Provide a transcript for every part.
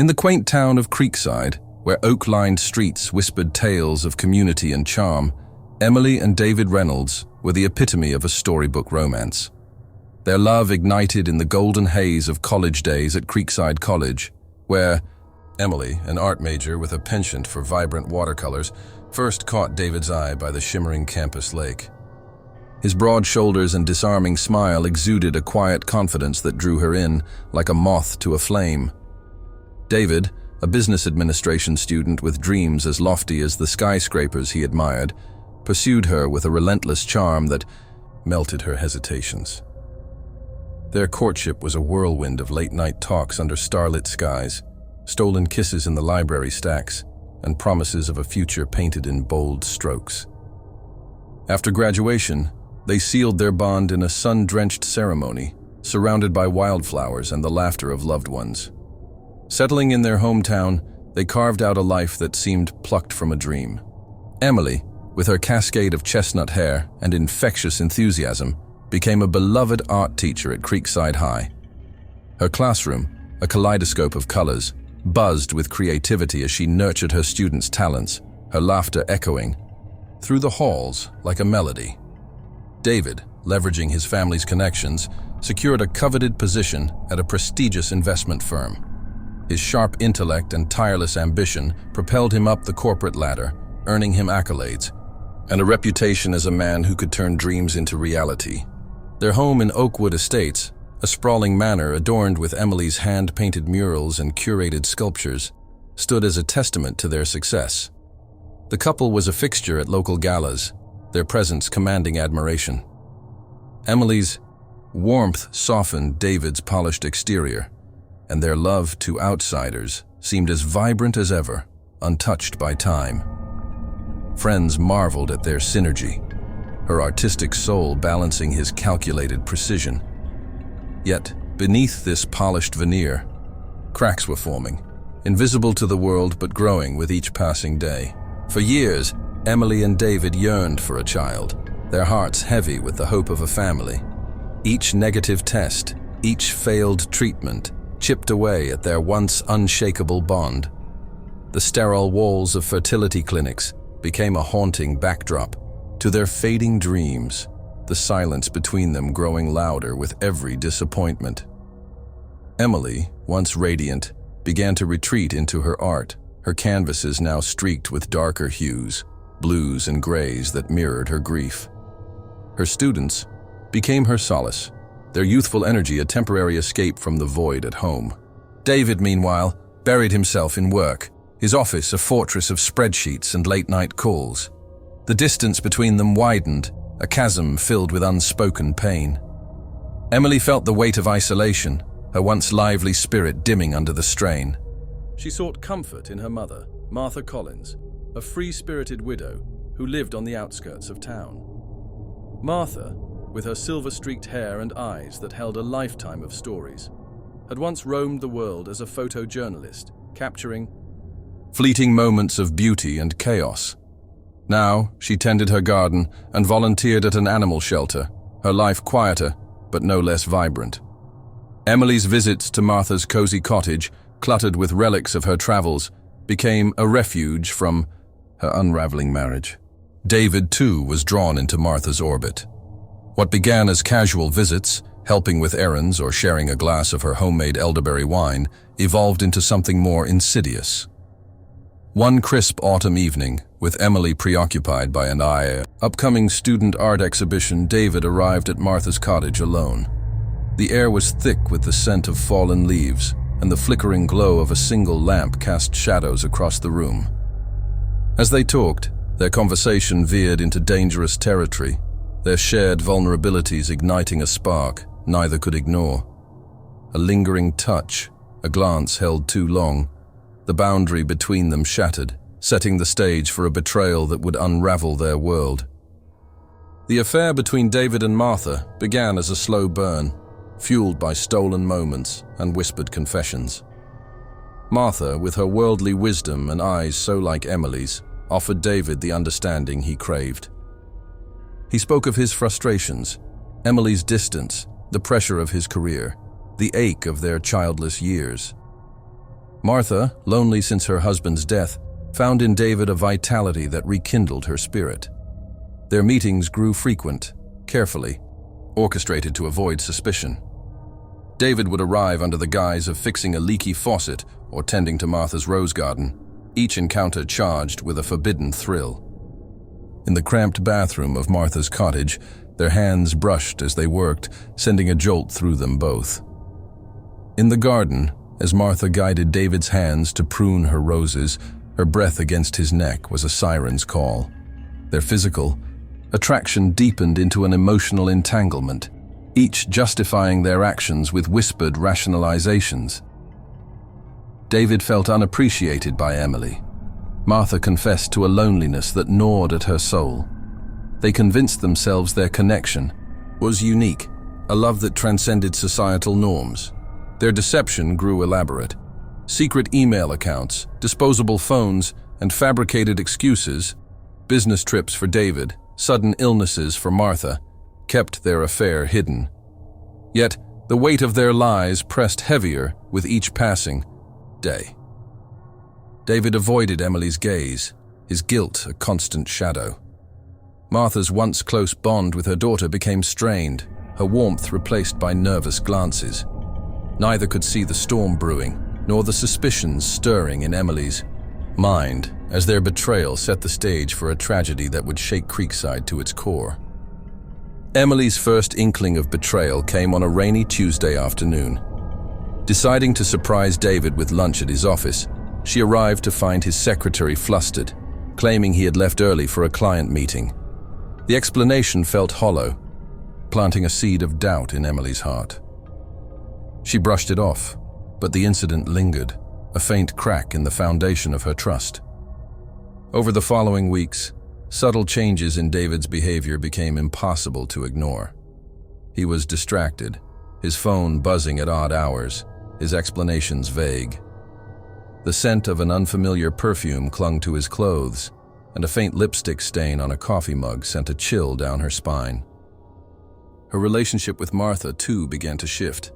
In the quaint town of Creekside, where oak-lined streets whispered tales of community and charm, Emily and David Reynolds were the epitome of a storybook romance. Their love ignited in the golden haze of college days at Creekside College, where Emily, an art major with a penchant for vibrant watercolors, first caught David's eye by the shimmering campus lake. His broad shoulders and disarming smile exuded a quiet confidence that drew her in, like a moth to a flame. David, a business administration student with dreams as lofty as the skyscrapers he admired, pursued her with a relentless charm that melted her hesitations. Their courtship was a whirlwind of late-night talks under starlit skies, stolen kisses in the library stacks, and promises of a future painted in bold strokes. After graduation, they sealed their bond in a sun-drenched ceremony, surrounded by wildflowers and the laughter of loved ones. Settling in their hometown, they carved out a life that seemed plucked from a dream. Emily, with her cascade of chestnut hair and infectious enthusiasm, became a beloved art teacher at Creekside High. Her classroom, a kaleidoscope of colors, buzzed with creativity as she nurtured her students' talents, her laughter echoing through the halls like a melody. David, leveraging his family's connections, secured a coveted position at a prestigious investment firm. His sharp intellect and tireless ambition propelled him up the corporate ladder, earning him accolades and a reputation as a man who could turn dreams into reality. Their home in Oakwood Estates, a sprawling manor adorned with Emily's hand-painted murals and curated sculptures, stood as a testament to their success. The couple was a fixture at local galas, their presence commanding admiration. Emily's warmth softened David's polished exterior, and their love to outsiders seemed as vibrant as ever, untouched by time. Friends marveled at their synergy, her artistic soul balancing his calculated precision. Yet, beneath this polished veneer, cracks were forming, invisible to the world but growing with each passing day. For years, Emily and David yearned for a child, their hearts heavy with the hope of a family. Each negative test, each failed treatment, chipped away at their once unshakable bond. The sterile walls of fertility clinics became a haunting backdrop to their fading dreams, the silence between them growing louder with every disappointment. Emily, once radiant, began to retreat into her art, her canvases now streaked with darker hues, blues and grays that mirrored her grief. Her students became her solace, their youthful energy a temporary escape from the void at home. David, meanwhile, buried himself in work, his office a fortress of spreadsheets and late-night calls. The distance between them widened, a chasm filled with unspoken pain. Emily felt the weight of isolation, her once lively spirit dimming under the strain. She sought comfort in her mother, Martha Collins, a free-spirited widow who lived on the outskirts of town. Martha, with her silver-streaked hair and eyes that held a lifetime of stories, had once roamed the world as a photojournalist, capturing fleeting moments of beauty and chaos. Now, she tended her garden and volunteered at an animal shelter, her life quieter, but no less vibrant. Emily's visits to Martha's cozy cottage, cluttered with relics of her travels, became a refuge from her unraveling marriage. David, too, was drawn into Martha's orbit. What began as casual visits, helping with errands or sharing a glass of her homemade elderberry wine, evolved into something more insidious. One crisp autumn evening, with Emily preoccupied by an upcoming student art exhibition, David arrived at Martha's cottage alone. The air was thick with the scent of fallen leaves, and the flickering glow of a single lamp cast shadows across the room. As they talked, their conversation veered into dangerous territory, their shared vulnerabilities igniting a spark neither could ignore. A lingering touch, a glance held too long, the boundary between them shattered, setting the stage for a betrayal that would unravel their world. The affair between David and Martha began as a slow burn, fueled by stolen moments and whispered confessions. Martha, with her worldly wisdom and eyes so like Emily's, offered David the understanding he craved. He spoke of his frustrations, Emily's distance, the pressure of his career, the ache of their childless years. Martha, lonely since her husband's death, found in David a vitality that rekindled her spirit. Their meetings grew frequent, carefully, orchestrated to avoid suspicion. David would arrive under the guise of fixing a leaky faucet or tending to Martha's rose garden, each encounter charged with a forbidden thrill. In the cramped bathroom of Martha's cottage, their hands brushed as they worked, sending a jolt through them both. In the garden, as Martha guided David's hands to prune her roses, her breath against his neck was a siren's call. Their physical attraction deepened into an emotional entanglement, each justifying their actions with whispered rationalizations. David felt unappreciated by Emily. Martha confessed to a loneliness that gnawed at her soul. They convinced themselves their connection was unique, a love that transcended societal norms. Their deception grew elaborate. Secret email accounts, disposable phones, and fabricated excuses, business trips for David, sudden illnesses for Martha, kept their affair hidden. Yet, the weight of their lies pressed heavier with each passing day. David avoided Emily's gaze, his guilt a constant shadow. Martha's once close bond with her daughter became strained, her warmth replaced by nervous glances. Neither could see the storm brewing, nor the suspicions stirring in Emily's mind as their betrayal set the stage for a tragedy that would shake Creekside to its core. Emily's first inkling of betrayal came on a rainy Tuesday afternoon. Deciding to surprise David with lunch at his office, she arrived to find his secretary flustered, claiming he had left early for a client meeting. The explanation felt hollow, planting a seed of doubt in Emily's heart. She brushed it off, but the incident lingered, a faint crack in the foundation of her trust. Over the following weeks, subtle changes in David's behavior became impossible to ignore. He was distracted, his phone buzzing at odd hours, his explanations vague. The scent of an unfamiliar perfume clung to his clothes, and a faint lipstick stain on a coffee mug sent a chill down her spine. Her relationship with Martha, too, began to shift.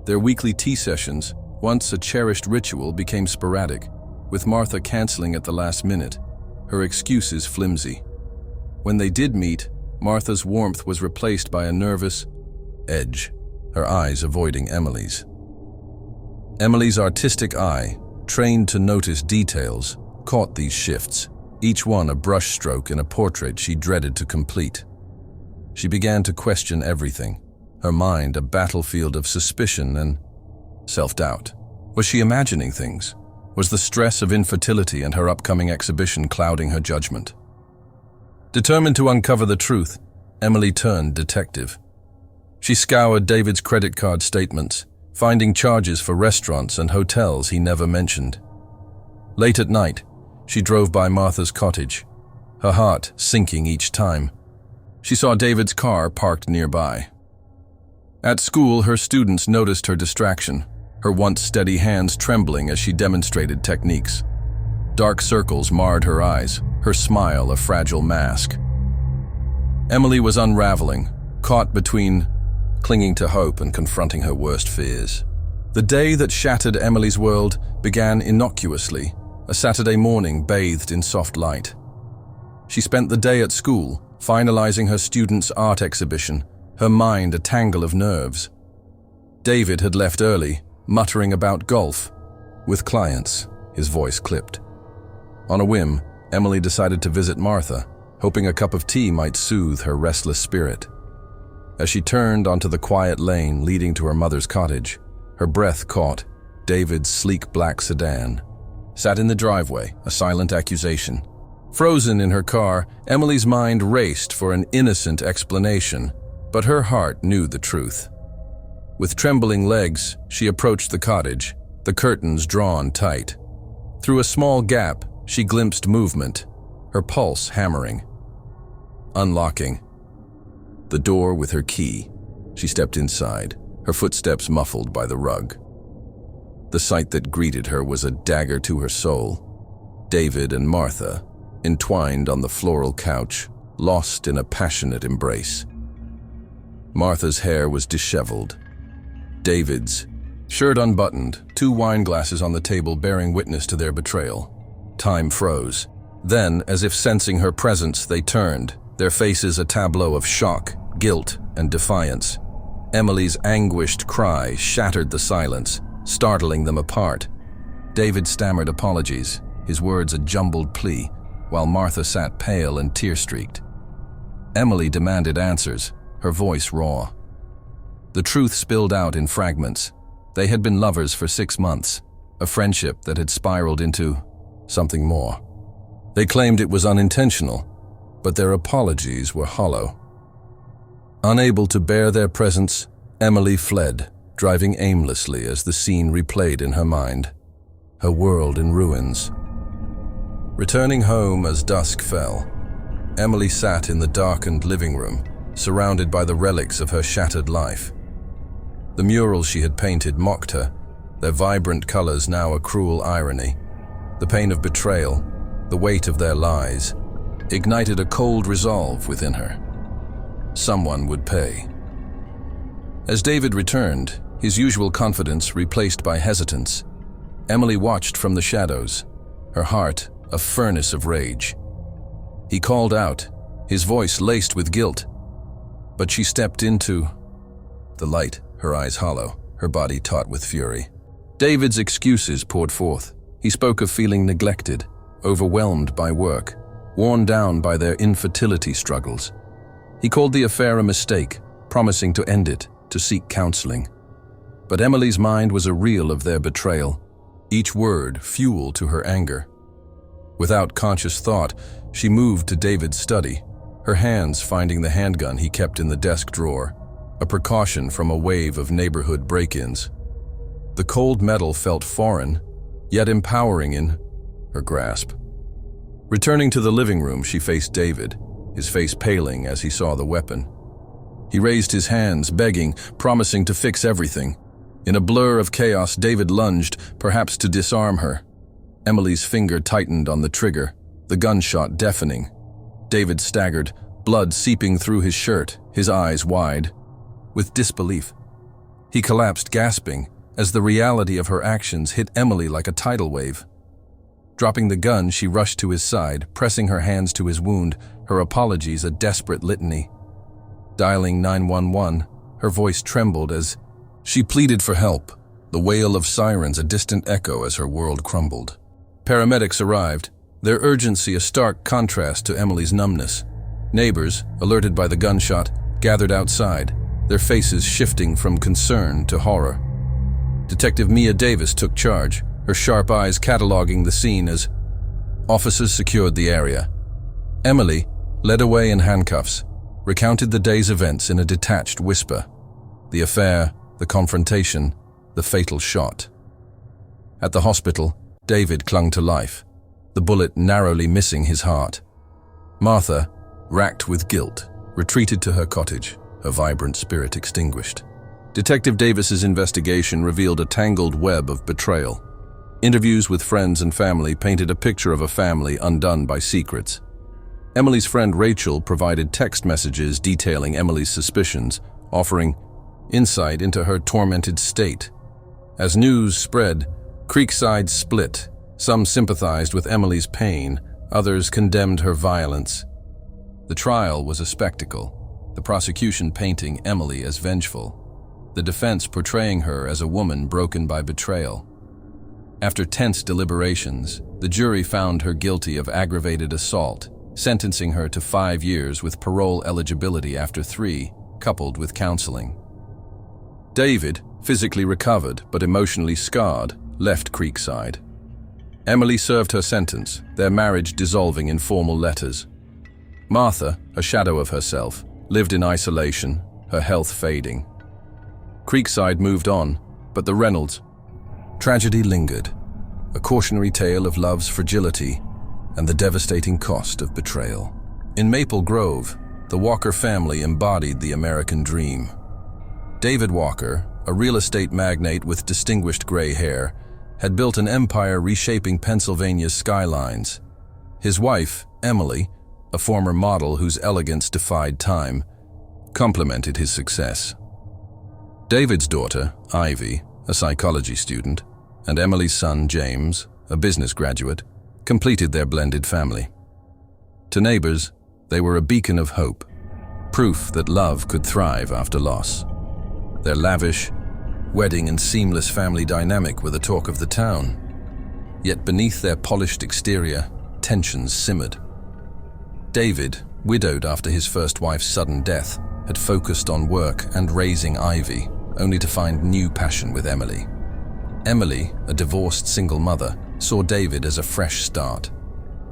Their weekly tea sessions, once a cherished ritual, became sporadic, with Martha canceling at the last minute, her excuses flimsy. When they did meet, Martha's warmth was replaced by a nervous edge, her eyes avoiding Emily's. Emily's artistic eye, trained to notice details, caught these shifts, each one a brushstroke in a portrait she dreaded to complete. She began to question everything, her mind a battlefield of suspicion and self-doubt. Was she imagining things? Was the stress of infertility and her upcoming exhibition clouding her judgment? Determined to uncover the truth, Emily turned detective. She scoured David's credit card statements, finding charges for restaurants and hotels he never mentioned. Late at night, she drove by Martha's cottage, her heart sinking each time. She saw David's car parked nearby. At school, her students noticed her distraction, her once steady hands trembling as she demonstrated techniques. Dark circles marred her eyes, her smile a fragile mask. Emily was unraveling, caught between clinging to hope and confronting her worst fears. The day that shattered Emily's world began innocuously, a Saturday morning bathed in soft light. She spent the day at school, finalizing her students' art exhibition, her mind a tangle of nerves. David had left early, muttering about golf with clients, his voice clipped. On a whim, Emily decided to visit Martha, hoping a cup of tea might soothe her restless spirit. As she turned onto the quiet lane leading to her mother's cottage, her breath caught David's sleek black sedan. Sat in the driveway, a silent accusation. Frozen in her car, Emily's mind raced for an innocent explanation, but her heart knew the truth. With trembling legs, she approached the cottage, the curtains drawn tight. Through a small gap, she glimpsed movement, her pulse hammering. Unlocking the door with her key, she stepped inside, her footsteps muffled by the rug. The sight that greeted her was a dagger to her soul. David and Martha, entwined on the floral couch, lost in a passionate embrace. Martha's hair was disheveled. David's Shirt unbuttoned, 2 wine glasses on the table bearing witness to their betrayal. Time froze. Then, as if sensing her presence, they turned, their faces a tableau of shock, guilt, and defiance. Emily's anguished cry shattered the silence, startling them apart. David stammered apologies, his words a jumbled plea, while Martha sat pale and tear-streaked. Emily demanded answers, her voice raw. The truth spilled out in fragments. They had been lovers for 6 months, a friendship that had spiraled into something more. They claimed it was unintentional, but their apologies were hollow. Unable to bear their presence, Emily fled, driving aimlessly as the scene replayed in her mind, her world in ruins. Returning home as dusk fell, Emily sat in the darkened living room, surrounded by the relics of her shattered life. The murals she had painted mocked her, their vibrant colors now a cruel irony. The pain of betrayal, the weight of their lies, ignited a cold resolve within her. Someone would pay. As David returned, his usual confidence replaced by hesitance, Emily watched from the shadows, her heart a furnace of rage. He called out, his voice laced with guilt, but she stepped into the light, her eyes hollow, her body taut with fury. David's excuses poured forth. He spoke of feeling neglected, overwhelmed by work, worn down by their infertility struggles. He called the affair a mistake, promising to end it, to seek counseling. But Emily's mind was a reel of their betrayal, each word fuel to her anger. Without conscious thought, she moved to David's study, her hands finding the handgun he kept in the desk drawer, a precaution from a wave of neighborhood break-ins. The cold metal felt foreign, yet empowering in her grasp. Returning to the living room, she faced David, his face paling as he saw the weapon. He raised his hands, begging, promising to fix everything. In a blur of chaos, David lunged, perhaps to disarm her. Emily's finger tightened on the trigger, the gunshot deafening. David staggered, blood seeping through his shirt, his eyes wide with disbelief. He collapsed, gasping, as the reality of her actions hit Emily like a tidal wave. Dropping the gun, she rushed to his side, pressing her hands to his wound, her apologies a desperate litany. Dialing 911, her voice trembled as she pleaded for help, the wail of sirens a distant echo as her world crumbled. Paramedics arrived, their urgency a stark contrast to Emily's numbness. Neighbors, alerted by the gunshot, gathered outside, their faces shifting from concern to horror. Detective Mia Davis took charge, her sharp eyes cataloging the scene as officers secured the area. Emily, led away in handcuffs, recounted the day's events in a detached whisper. The affair, the confrontation, the fatal shot. At the hospital, David clung to life, the bullet narrowly missing his heart. Martha, racked with guilt, retreated to her cottage, her vibrant spirit extinguished. Detective Davis's investigation revealed a tangled web of betrayal. Interviews with friends and family painted a picture of a family undone by secrets. Emily's friend Rachel provided text messages detailing Emily's suspicions, offering insight into her tormented state. As news spread, Creekside split. Some sympathized with Emily's pain, others condemned her violence. The trial was a spectacle, the prosecution painting Emily as vengeful, the defense portraying her as a woman broken by betrayal. After tense deliberations, the jury found her guilty of aggravated assault, sentencing her to 5 years with parole eligibility after 3, coupled with counseling. David, physically recovered but emotionally scarred, left Creekside. Emily served her sentence, their marriage dissolving in formal letters. Martha, a shadow of herself, lived in isolation, her health fading. Creekside moved on, but the Reynolds' tragedy lingered, a cautionary tale of love's fragility and the devastating cost of betrayal. In Maple Grove, the Walker family embodied the American dream. David Walker, a real estate magnate with distinguished gray hair, had built an empire reshaping Pennsylvania's skylines. His wife, Emily, a former model whose elegance defied time, complemented his success. David's daughter, Ivy, a psychology student, and Emily's son, James, a business graduate, completed their blended family. To neighbors, they were a beacon of hope, proof that love could thrive after loss. Their lavish wedding and seamless family dynamic were the talk of the town. Yet beneath their polished exterior, tensions simmered. David, widowed after his first wife's sudden death, had focused on work and raising Ivy, only to find new passion with Emily. Emily, a divorced single mother, saw David as a fresh start.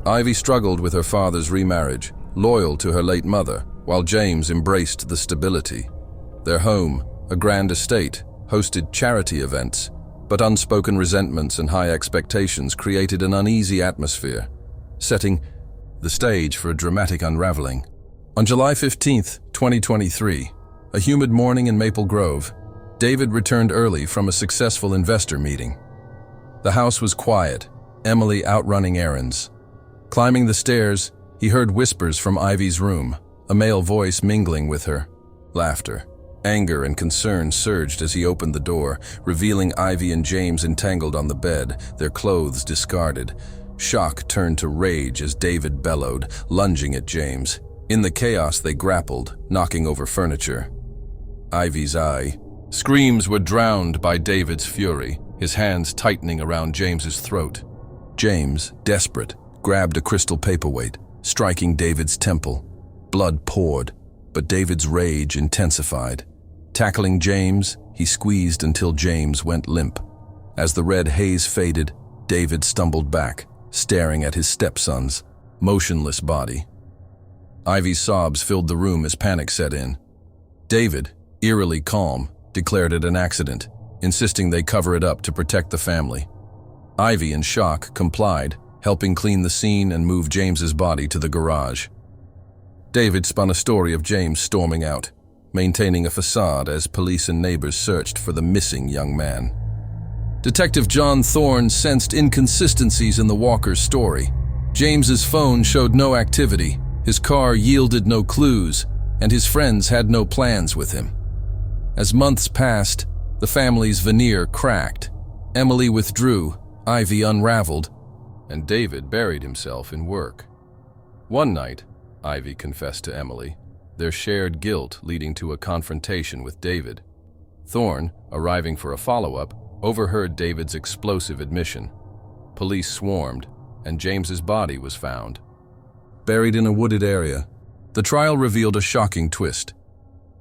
Ivy struggled with her father's remarriage, loyal to her late mother, while James embraced the stability. Their home, a grand estate, hosted charity events, but unspoken resentments and high expectations created an uneasy atmosphere, setting the stage for a dramatic unraveling. On July 15, 2023, a humid morning in Maple Grove, David returned early from a successful investor meeting. The house was quiet, Emily out running errands. Climbing the stairs, he heard whispers from Ivy's room, a male voice mingling with her. Laughter, anger, and concern surged as he opened the door, revealing Ivy and James entangled on the bed, their clothes discarded. Shock turned to rage as David bellowed, lunging at James. In the chaos, they grappled, knocking over furniture. Ivy's screams were drowned by David's fury, his hands tightening around James's throat. James, desperate, grabbed a crystal paperweight, striking David's temple. Blood poured, but David's rage intensified. Tackling James, he squeezed until James went limp. As the red haze faded, David stumbled back, staring at his stepson's motionless body. Ivy's sobs filled the room as panic set in. David, eerily calm, declared it an accident, insisting they cover it up to protect the family. Ivy, in shock, complied, helping clean the scene and move James's body to the garage. David spun a story of James storming out, maintaining a facade as police and neighbors searched for the missing young man. Detective John Thorne sensed inconsistencies in the Walker's story. James's phone showed no activity, his car yielded no clues, and his friends had no plans with him. As months passed, the family's veneer cracked. Emily withdrew, Ivy unraveled, and David buried himself in work. One night, Ivy confessed to Emily, their shared guilt leading to a confrontation with David. Thorne, arriving for a follow-up, overheard David's explosive admission. Police swarmed, and James's body was found. Buried in a wooded area, the trial revealed a shocking twist.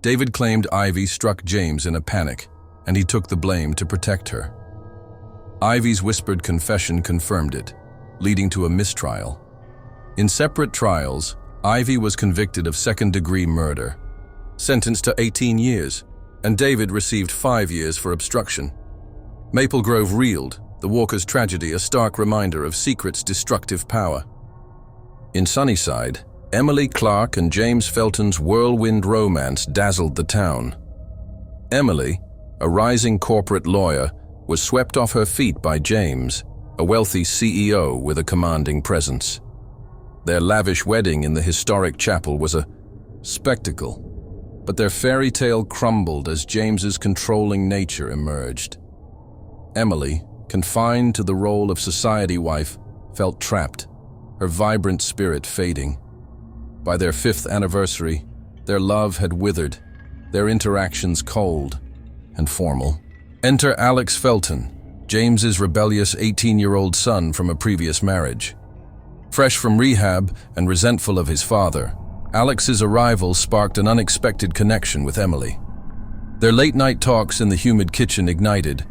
David claimed Ivy struck James in a panic, and he took the blame to protect her. Ivy's whispered confession confirmed it, leading to a mistrial. In separate trials, Ivy was convicted of second-degree murder, sentenced to 18 years, and David received 5 years for obstruction. Maple Grove reeled, the Walker's tragedy a stark reminder of secret's destructive power. In Sunnyside, Emily Clark and James Felton's whirlwind romance dazzled the town. Emily, a rising corporate lawyer, was swept off her feet by James, a wealthy CEO with a commanding presence. Their lavish wedding in the historic chapel was a spectacle, but their fairy tale crumbled as James's controlling nature emerged. Emily, confined to the role of society wife, felt trapped, her vibrant spirit fading. By their 5th anniversary, their love had withered, their interactions cold and formal. Enter Alex Felton, James's rebellious 18-year-old son from a previous marriage. Fresh from rehab and resentful of his father, Alex's arrival sparked an unexpected connection with Emily. Their late-night talks in the humid kitchen ignited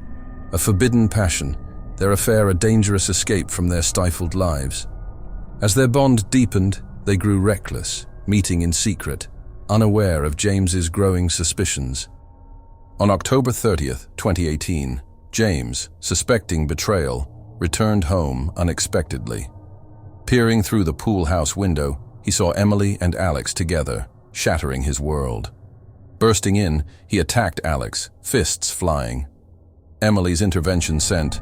a forbidden passion, their affair a dangerous escape from their stifled lives. As their bond deepened, they grew reckless, meeting in secret, unaware of James's growing suspicions. On October 30th, 2018, James, suspecting betrayal, returned home unexpectedly. Peering through the pool house window, he saw Emily and Alex together, shattering his world. Bursting in, he attacked Alex, fists flying. Emily's intervention sent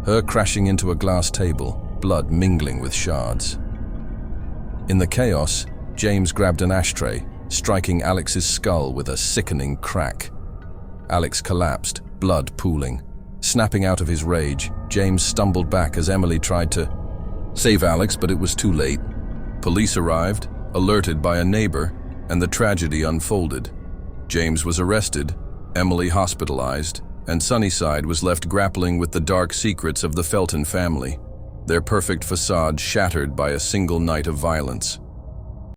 her crashing into a glass table, blood mingling with shards. In the chaos, James grabbed an ashtray, striking Alex's skull with a sickening crack. Alex collapsed, blood pooling, Snapping out of his rage, James stumbled back as Emily tried to save Alex, but it was too late. Police arrived, alerted by a neighbor, and the tragedy unfolded. James was arrested, Emily hospitalized, and Sunnyside was left grappling with the dark secrets of the Felton family, their perfect facade shattered by a single night of violence.